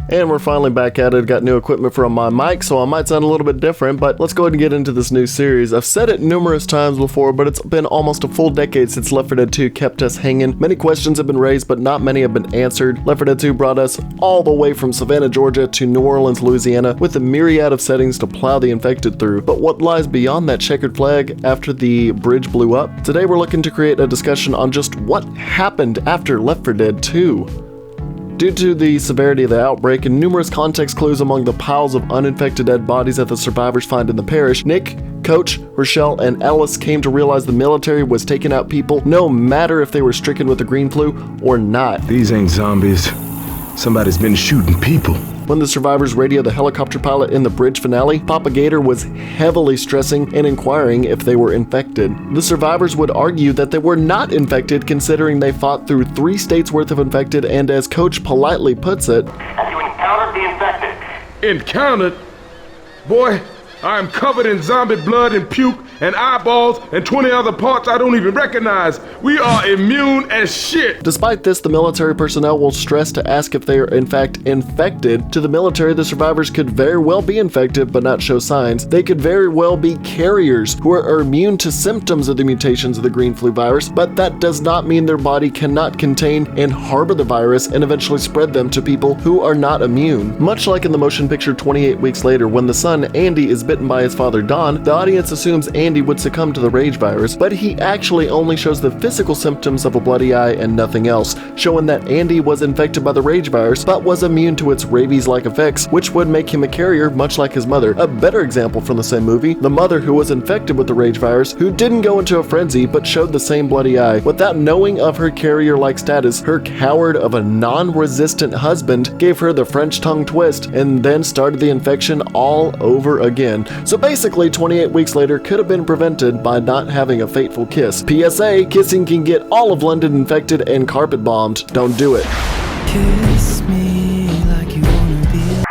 And we're finally back at it. Got new equipment for my mic, so I might sound a little bit different, but let's go ahead and get into this new series. I've said it numerous times before, but it's been almost a full decade since Left 4 Dead 2 kept us hanging. Many questions have been raised, but not many have been answered. Left 4 Dead 2 brought us all the way from Savannah, Georgia to New Orleans, Louisiana, with a myriad of settings to plow the infected through. But what lies beyond that checkered flag after the bridge blew up? Today we're looking to create a discussion on just what happened after Left 4 Dead 2. Due to the severity of the outbreak and numerous context clues among the piles of uninfected dead bodies that the survivors find in the parish, Nick, Coach, Rochelle, and Ellis came to realize the military was taking out people no matter if they were stricken with the green flu or not. These ain't zombies. Somebody's been shooting people. When the survivors radioed the helicopter pilot in the bridge finale, Papa Gator was heavily stressing and inquiring if they were infected. The survivors would argue that they were not infected, considering they fought through 3 states worth of infected, and as Coach politely puts it, "Have you encountered the infected?" Encountered? Boy, I am covered in zombie blood and puke and eyeballs and 20 other parts I don't even recognize. We are immune as shit. Despite this, the military personnel will stress to ask if they are in fact infected. To the military, the survivors could very well be infected but not show signs. They could very well be carriers who are immune to symptoms of the mutations of the green flu virus, but that does not mean their body cannot contain and harbor the virus and eventually spread them to people who are not immune. Much like in the motion picture 28 Weeks Later, when the son Andy is bitten by his father Don, the audience assumes Andy would succumb to the rage virus, but he actually only shows the physical symptoms of a bloody eye and nothing else, showing that Andy was infected by the rage virus but was immune to its rabies-like effects, which would make him a carrier much like his mother. A better example from the same movie, the mother who was infected with the rage virus, who didn't go into a frenzy but showed the same bloody eye. Without knowing of her carrier-like status, her coward of a non-resistant husband gave her the French tongue twist and then started the infection all over again. So basically, 28 weeks later could have been prevented by not having a fateful kiss. PSA, kissing can get all of London infected and carpet bombed. Don't do it. Kiss me like you wanna be.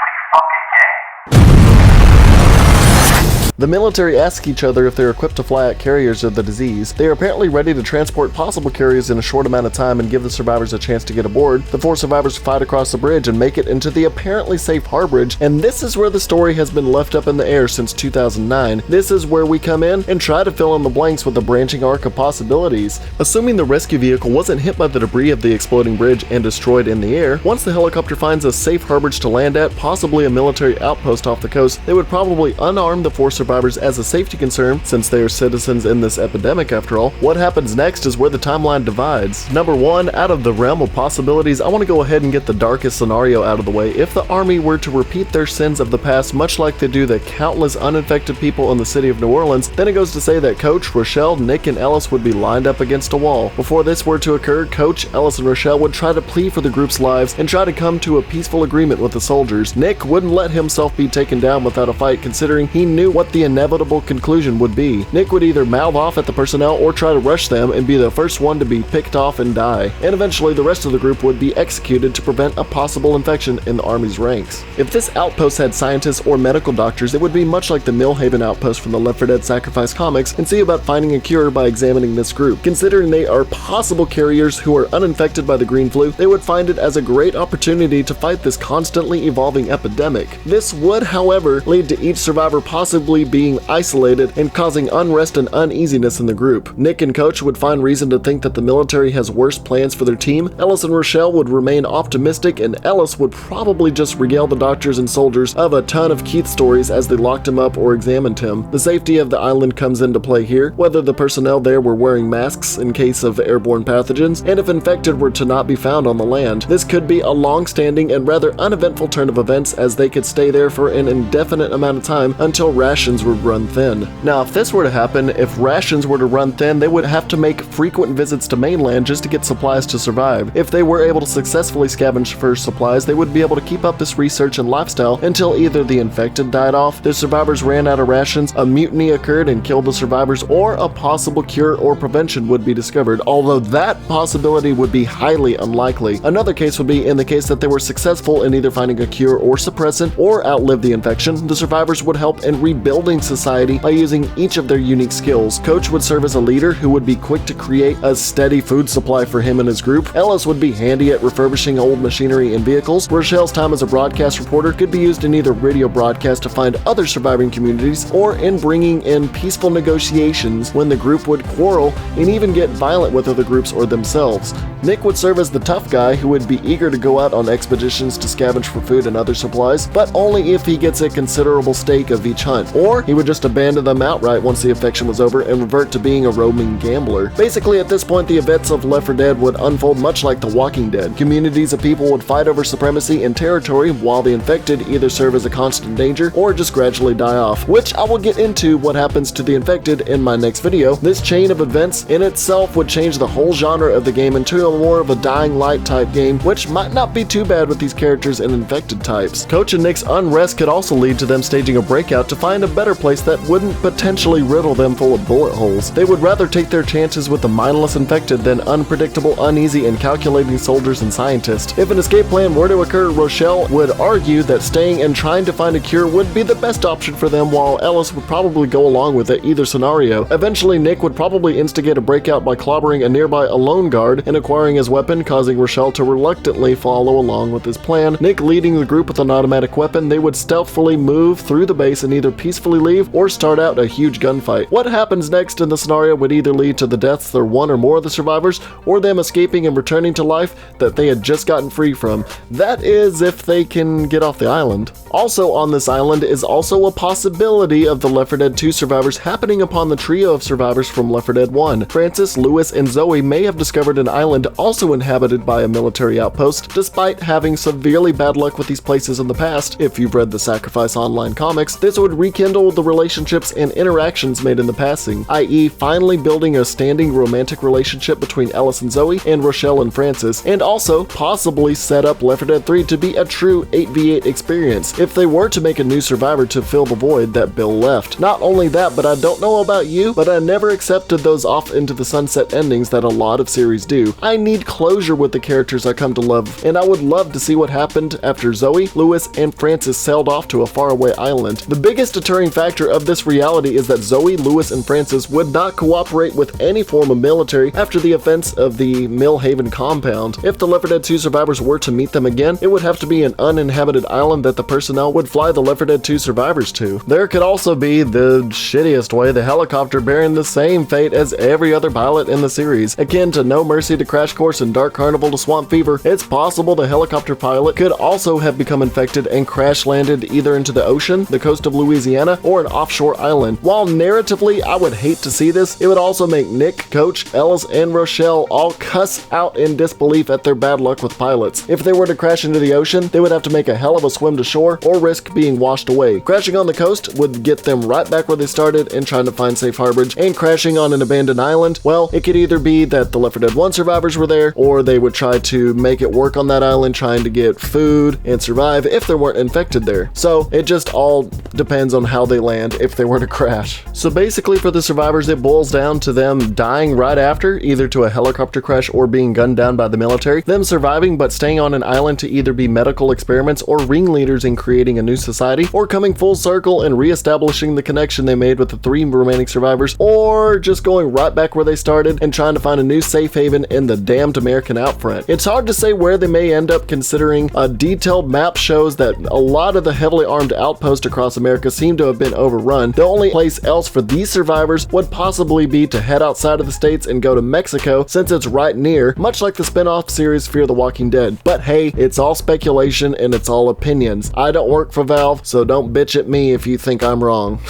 The military ask each other if they're equipped to fly out carriers of the disease. They are apparently ready to transport possible carriers in a short amount of time and give the survivors a chance to get aboard. The 4 survivors fight across the bridge and make it into the apparently safe harborage, and this is where the story has been left up in the air since 2009. This is where we come in and try to fill in the blanks with a branching arc of possibilities. Assuming the rescue vehicle wasn't hit by the debris of the exploding bridge and destroyed in the air, once the helicopter finds a safe harborage to land at, possibly a military outpost off the coast, they would probably unarm the 4 survivors as a safety concern, since they are citizens in this epidemic after all. What happens next is where the timeline divides. Number 1, out of the realm of possibilities, I want to go ahead and get the darkest scenario out of the way. If the army were to repeat their sins of the past, much like they do the countless uninfected people in the city of New Orleans, then it goes to say that Coach, Rochelle, Nick, and Ellis would be lined up against a wall. Before this were to occur, Coach, Ellis, and Rochelle would try to plead for the group's lives and try to come to a peaceful agreement with the soldiers. Nick wouldn't let himself be taken down without a fight, considering he knew what the inevitable conclusion would be. Nick would either mouth off at the personnel or try to rush them and be the first one to be picked off and die. And eventually the rest of the group would be executed to prevent a possible infection in the army's ranks. If this outpost had scientists or medical doctors, it would be much like the Millhaven outpost from the Left 4 Dead Sacrifice comics, and see about finding a cure by examining this group. Considering they are possible carriers who are uninfected by the green flu, they would find it as a great opportunity to fight this constantly evolving epidemic. This would, however, lead to each survivor possibly being isolated and causing unrest and uneasiness in the group. Nick and Coach would find reason to think that the military has worse plans for their team. Ellis and Rochelle would remain optimistic, and Ellis would probably just regale the doctors and soldiers of a ton of Keith stories as they locked him up or examined him. The safety of the island comes into play here, whether the personnel there were wearing masks in case of airborne pathogens, and if infected were to not be found on the land. This could be a long-standing and rather uneventful turn of events, as they could stay there for an indefinite amount of time until rations would run thin. Now, if this were to happen, if rations were to run thin, they would have to make frequent visits to mainland just to get supplies to survive. If they were able to successfully scavenge for supplies, they would be able to keep up this research and lifestyle until either the infected died off, the survivors ran out of rations, a mutiny occurred and killed the survivors, or a possible cure or prevention would be discovered, although that possibility would be highly unlikely. Another case would be in the case that they were successful in either finding a cure or suppressant or outlived the infection, the survivors would help and rebuild building society by using each of their unique skills. Coach would serve as a leader who would be quick to create a steady food supply for him and his group. Ellis would be handy at refurbishing old machinery and vehicles. Rochelle's time as a broadcast reporter could be used in either radio broadcast to find other surviving communities or in bringing in peaceful negotiations when the group would quarrel and even get violent with other groups or themselves. Nick would serve as the tough guy who would be eager to go out on expeditions to scavenge for food and other supplies, but only if he gets a considerable stake of each hunt. Or he would just abandon them outright once the affection was over and revert to being a roaming gambler. Basically, at this point, the events of Left 4 Dead would unfold much like The Walking Dead. Communities of people would fight over supremacy and territory, while the infected either serve as a constant danger or just gradually die off, which I will get into what happens to the infected in my next video. This chain of events in itself would change the whole genre of the game into a more of a Dying Light type game, which might not be too bad with these characters and infected types. Coach and Nick's unrest could also lead to them staging a breakout to find a better place that wouldn't potentially riddle them full of bullet holes. They would rather take their chances with the mindless infected than unpredictable, uneasy, and calculating soldiers and scientists. If an escape plan were to occur, Rochelle would argue that staying and trying to find a cure would be the best option for them, while Ellis would probably go along with it either scenario. Eventually, Nick would probably instigate a breakout by clobbering a nearby alone guard and acquiring his weapon, causing Rochelle to reluctantly follow along with his plan. Nick leading the group with an automatic weapon, they would stealthily move through the base and either peacefully leave or start out a huge gunfight. What happens next in the scenario would either lead to the deaths of one or more of the survivors, or them escaping and returning to life that they had just gotten free from. That is, if they can get off the island. Also on this island is also a possibility of the Left 4 Dead 2 survivors happening upon the trio of survivors from Left 4 Dead 1. Francis, Lewis, and Zoe may have discovered an island also inhabited by a military outpost, despite having severely bad luck with these places in the past. If you've read the Sacrifice Online comics, this would rekindle the relationships and interactions made in the passing, i.e. finally building a standing romantic relationship between Ellis and Zoe and Rochelle and Francis, and also possibly set up Left 4 Dead 3 to be a true 8v8 experience if they were to make a new survivor to fill the void that Bill left. Not only that, but I don't know about you, but I never accepted those off into the sunset endings that a lot of series do. I need closure with the characters I come to love, and I would love to see what happened after Zoe, Lewis, and Francis sailed off to a faraway island. The biggest deterring factor of this reality is that Zoe, Lewis, and Francis would not cooperate with any form of military after the offense of the Millhaven compound. If the Left 4 Dead 2 survivors were to meet them again, it would have to be an uninhabited island that the personnel would fly the Left 4 Dead 2 survivors to. There could also be the shittiest way, the helicopter bearing the same fate as every other pilot in the series. Akin to No Mercy to Crash Course and Dark Carnival to Swamp Fever, it's possible the helicopter pilot could also have become infected and crash landed either into the ocean, the coast of Louisiana, or an offshore island. While narratively I would hate to see this, it would also make Nick, Coach, Ellis, and Rochelle all cuss out in disbelief at their bad luck with pilots. If they were to crash into the ocean, they would have to make a hell of a swim to shore or risk being washed away. Crashing on the coast would get them right back where they started and trying to find safe harborage, and crashing on an abandoned island, well, it could either be that the Left 4 Dead 1 survivors were there, or they would try to make it work on that island trying to get food and survive if they weren't infected there. So it just all depends on how they land if they were to crash. So basically for the survivors, it boils down to them dying right after, either to a helicopter crash or being gunned down by the military, them surviving but staying on an island to either be medical experiments or ringleaders in creating a new society, or coming full circle and re-establishing the connection they made with the 3 remaining survivors, or just going right back where they started and trying to find a new safe haven in the damned American outfront. It's hard to say where they may end up, considering a detailed map shows that a lot of the heavily armed outposts across America seem to have been overrun. The only place else for these survivors would possibly be to head outside of the states and go to Mexico, since it's right near, much like the spin-off series Fear the Walking Dead. But hey, it's all speculation and it's all opinions. I don't work for Valve, so don't bitch at me if you think I'm wrong.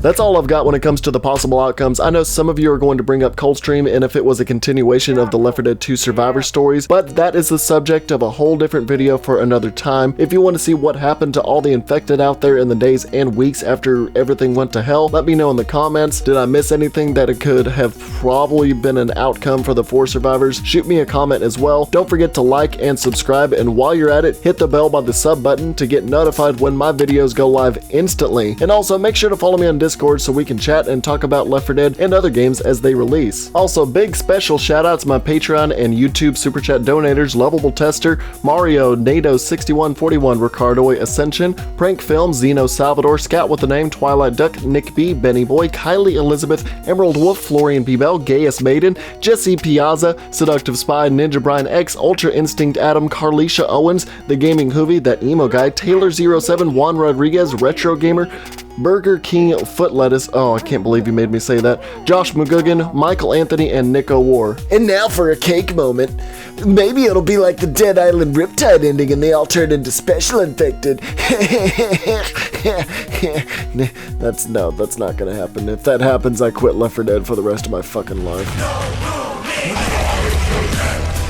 That's all I've got when it comes to the possible outcomes. I know some of you are going to bring up Coldstream and if it was a continuation of the Left 4 Dead 2 survivor stories, but that is the subject of a whole different video for another time. If you want to see what happened to all the infected out there in the days and weeks after everything went to hell, let me know in the comments. Did I miss anything that it could have probably been an outcome for the 4 survivors? Shoot me a comment as well. Don't forget to like and subscribe, and while you're at it, hit the bell by the sub button to get notified when my videos go live instantly. And also make sure to follow me on Discord Discord so we can chat and talk about Left 4 Dead and other games as they release. Also, big special shout out to my Patreon and YouTube Super Chat donators, Lovable Tester, Mario, NATO6141, Ricardo Ascension, Prank Film, Zeno Salvador, Scout with the Name, Twilight Duck, Nick B, Benny Boy, Kylie Elizabeth, Emerald Wolf, Florian B. Bell, Gaius Maiden, Jesse Piazza, Seductive Spy, Ninja Brian X, Ultra Instinct Adam, Carlisha Owens, The Gaming Hoovie, That Emo Guy, Taylor07, Juan Rodriguez, Retro Gamer, Burger King Foot Lettuce, oh I can't believe you made me say that, Josh McGugan, Michael Anthony, and Nico War. And now for a cake moment. Maybe it'll be like the Dead Island Riptide ending and they all turn into special infected. That's not gonna happen. If that happens, I quit Left 4 Dead for the rest of my fucking life.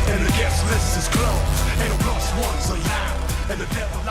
And the guest list is closed. Ain't no plus ones allowed. And the devil